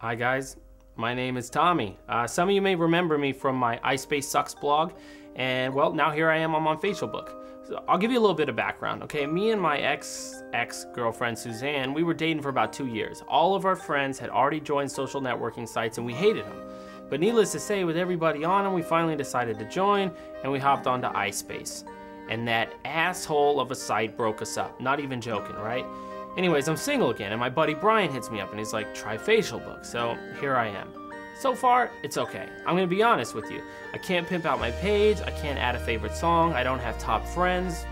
Hi guys, my name is Tommy. Some of you may remember me from my Ispace Sucks blog, and well, now here I am, I'm on Facialbook. So I'll give you a little bit of background, okay? Me and my ex-girlfriend Suzanne, we were dating for about 2 years. All of our friends had already joined social networking sites and we hated them. But needless to say, with everybody on them, we finally decided to join and we hopped onto Ispace. And that asshole of a site broke us up. Not even joking, right? Anyways, I'm single again, and my buddy Brian hits me up and he's like, try Facialbook. So here I am. So far, it's okay. I'm gonna be honest with you. I can't pimp out my page, I can't add a favorite song, I don't have top friends,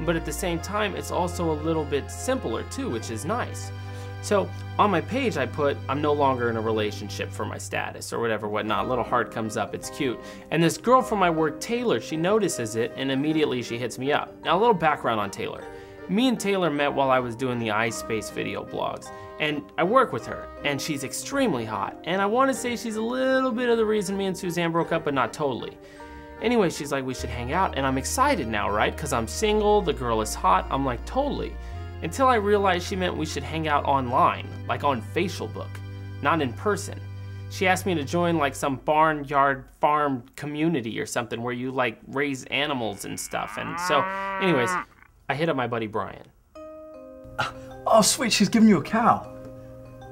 but at the same time, it's also a little bit simpler too, which is nice. So on my page, I put, I'm no longer in a relationship for my status or whatever, whatnot. Little heart comes up, it's cute. And this girl from my work, Taylor, she notices it and immediately she hits me up. Now a little background on Taylor. Me and Taylor met while I was doing the Ispace video blogs, and I work with her, and she's extremely hot, and I want to say she's a little bit of the reason me and Suzanne broke up, but not totally. Anyway, she's like, we should hang out, and I'm excited now, right? Because I'm single, the girl is hot, I'm like, totally. Until I realized she meant we should hang out online, like on Facialbook, not in person. She asked me to join like some barnyard farm community or something where you like raise animals and stuff, and so, anyways, I hit up my buddy Brian. Oh sweet, she's giving you a cow.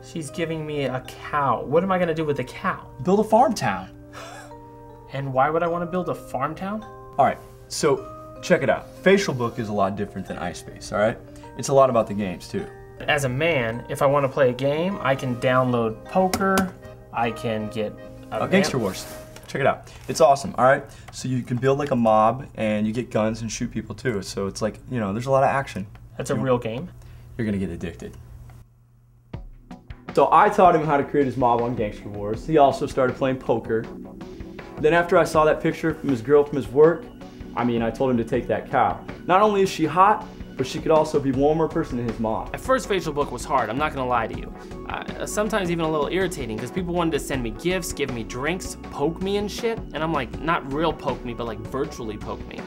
She's giving me a cow. What am I gonna do with the cow? Build a farm town. And why would I want to build a farm town? All right, so check it out. Facialbook is a lot different than Ispace, all right? It's a lot about the games too. As a man, if I want to play a game, I can download poker, I can get a Gangster Wars. Check it out. It's awesome, all right? So you can build like a mob and you get guns and shoot people too. So it's like, you know, there's a lot of action. That's a real game? You're gonna get addicted. So I taught him how to create his mob on Gangster Wars. He also started playing poker. Then after I saw that picture from his girl from his work, I told him to take that cow. Not only is she hot, but she could also be one more person in his mob. At first, Facialbook was hard, I'm not gonna lie to you. Sometimes even a little irritating, because people wanted to send me gifts, give me drinks, poke me and shit, and I'm like, not real poke me, but like virtually poke me.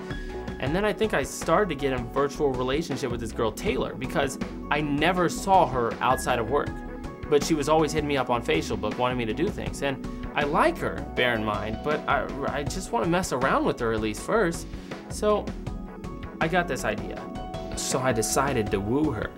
And then I think I started to get in a virtual relationship with this girl, Taylor, because I never saw her outside of work. But she was always hitting me up on Facialbook, wanting me to do things. And I like her, bear in mind, but I just want to mess around with her at least first. So I got this idea. So I decided to woo her,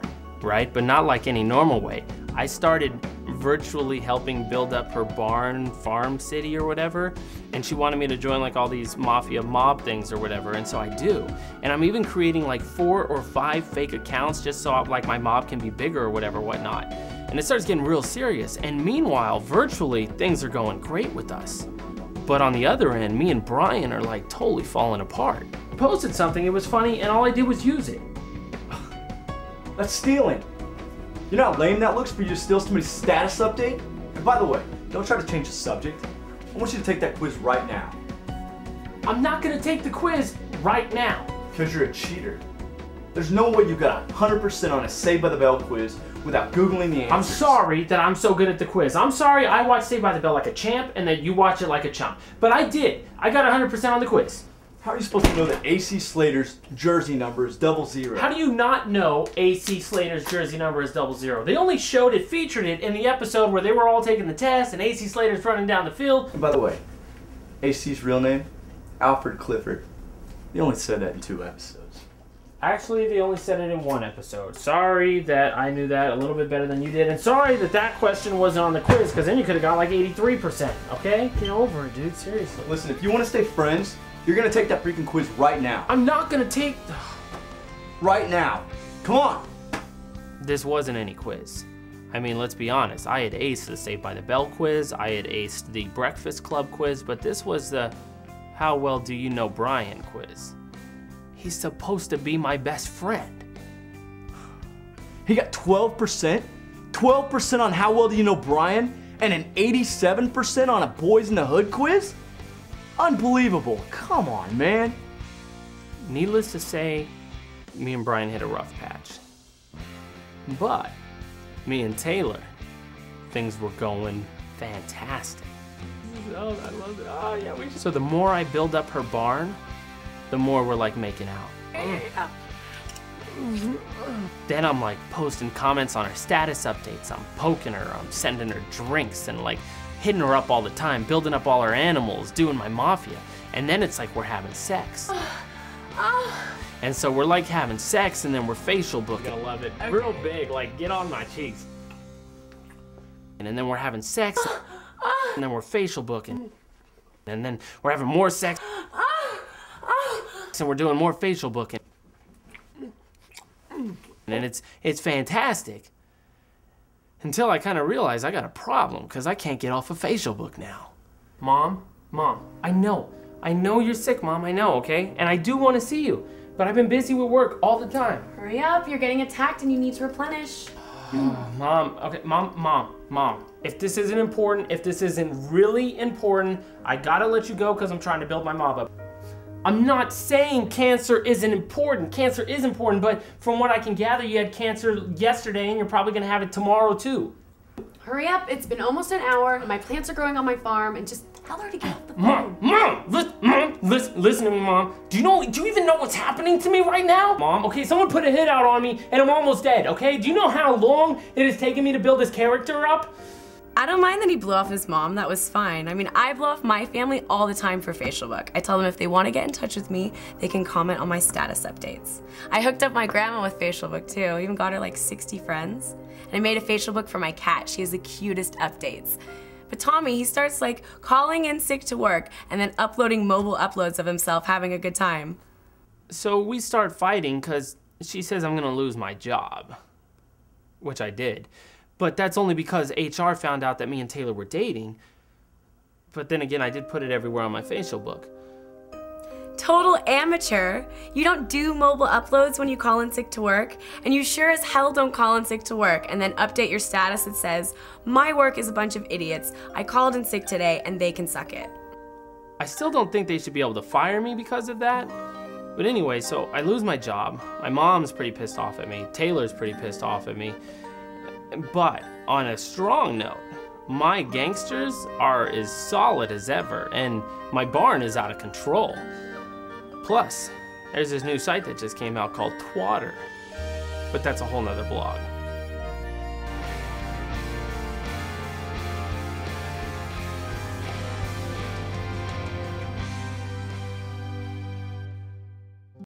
right? But not like any normal way. I started virtually helping build up her barn, farm city or whatever, and she wanted me to join like all these mafia mob things or whatever, and so I do. And I'm even creating like 4 or 5 fake accounts just so like my mob can be bigger or whatever, whatnot. And it starts getting real serious, and meanwhile, virtually, things are going great with us. But on the other end, me and Brian are like totally falling apart. I posted something, it was funny, and all I did was use it. That's stealing. You know how lame that looks for you to steal somebody's status update? And by the way, don't try to change the subject. I want you to take that quiz right now. I'm not gonna take the quiz right now. Because you're a cheater. There's no way you got 100% on a Saved by the Bell quiz without Googling the answers. I'm sorry that I'm so good at the quiz. I'm sorry I watched Saved by the Bell like a champ and that you watch it like a chump. But I did. I got 100% on the quiz. How are you supposed to know that AC Slater's jersey number is 00? How do you not know AC Slater's jersey number is 00? They only showed it, featured it in the episode where they were all taking the test and AC Slater's running down the field. And by the way, AC's real name, Alfred Clifford. They only said that in 2 episodes. Actually, they only said it in 1 episode. Sorry that I knew that a little bit better than you did, and sorry that that question wasn't on the quiz, because then you could have got like 83%, okay? Get over it, dude, seriously. Listen, if you want to stay friends, you're gonna take that freaking quiz right now. I'm not gonna take... Right now. Come on. This wasn't any quiz. I mean, let's be honest. I had aced the Saved by the Bell quiz. I had aced the Breakfast Club quiz. But this was the How Well Do You Know Brian quiz. He's supposed to be my best friend. He got 12%? 12% on How Well Do You Know Brian? And an 87% on a Boys in the Hood quiz? Unbelievable. Come on, man. Needless to say, me and Brian hit a rough patch. But me and Taylor, things were going fantastic. Oh, I love it. Oh, yeah, we should. So the more I build up her barn, the more we're like making out. Then I'm like posting comments on her status updates. I'm poking her, I'm sending her drinks and like hitting her up all the time, building up all her animals, doing my mafia. And then it's like we're having sex. And so we're like having sex and then we're facial booking. You're gonna love it. Okay. Real big, like get on my cheeks. And then we're having sex and then we're facial booking. And then we're having more sex and we're doing more facial booking. And it's fantastic. Until I kind of realize I got a problem because I can't get off of Facialbook now. Mom, I know you're sick, Mom, I know, okay? And I do want to see you, but I've been busy with work all the time. Hurry up, you're getting attacked and you need to replenish. Mom, okay, Mom, if this isn't important, if this isn't really important, I gotta let you go because I'm trying to build my mob up. I'm not saying cancer isn't important. Cancer is important, but from what I can gather, you had cancer yesterday and you're probably gonna have it tomorrow too. Hurry up, it's been almost an hour and my plants are growing on my farm and just tell her to get off the phone. Mom, listen to me, Mom. Do you even know what's happening to me right now? Mom, okay, someone put a hit out on me and I'm almost dead, okay? Do you know how long it has taken me to build this character up? I don't mind that he blew off his mom, that was fine. I mean, I blow off my family all the time for Facialbook. I tell them if they want to get in touch with me, they can comment on my status updates. I hooked up my grandma with Facialbook too. I even got her like 60 friends. And I made a Facialbook for my cat. She has the cutest updates. But Tommy, he starts like calling in sick to work and then uploading mobile uploads of himself having a good time. So we start fighting because she says I'm gonna lose my job, which I did. But that's only because HR found out that me and Taylor were dating. But then again, I did put it everywhere on my Facialbook. Total amateur. You don't do mobile uploads when you call in sick to work, and you sure as hell don't call in sick to work and then update your status that says, my work is a bunch of idiots. I called in sick today and they can suck it. I still don't think they should be able to fire me because of that. But anyway, so I lose my job. My mom's pretty pissed off at me. Taylor's pretty pissed off at me. But on a strong note, my gangsters are as solid as ever, and my barn is out of control. Plus, there's this new site that just came out called Twatter, but that's a whole nother blog.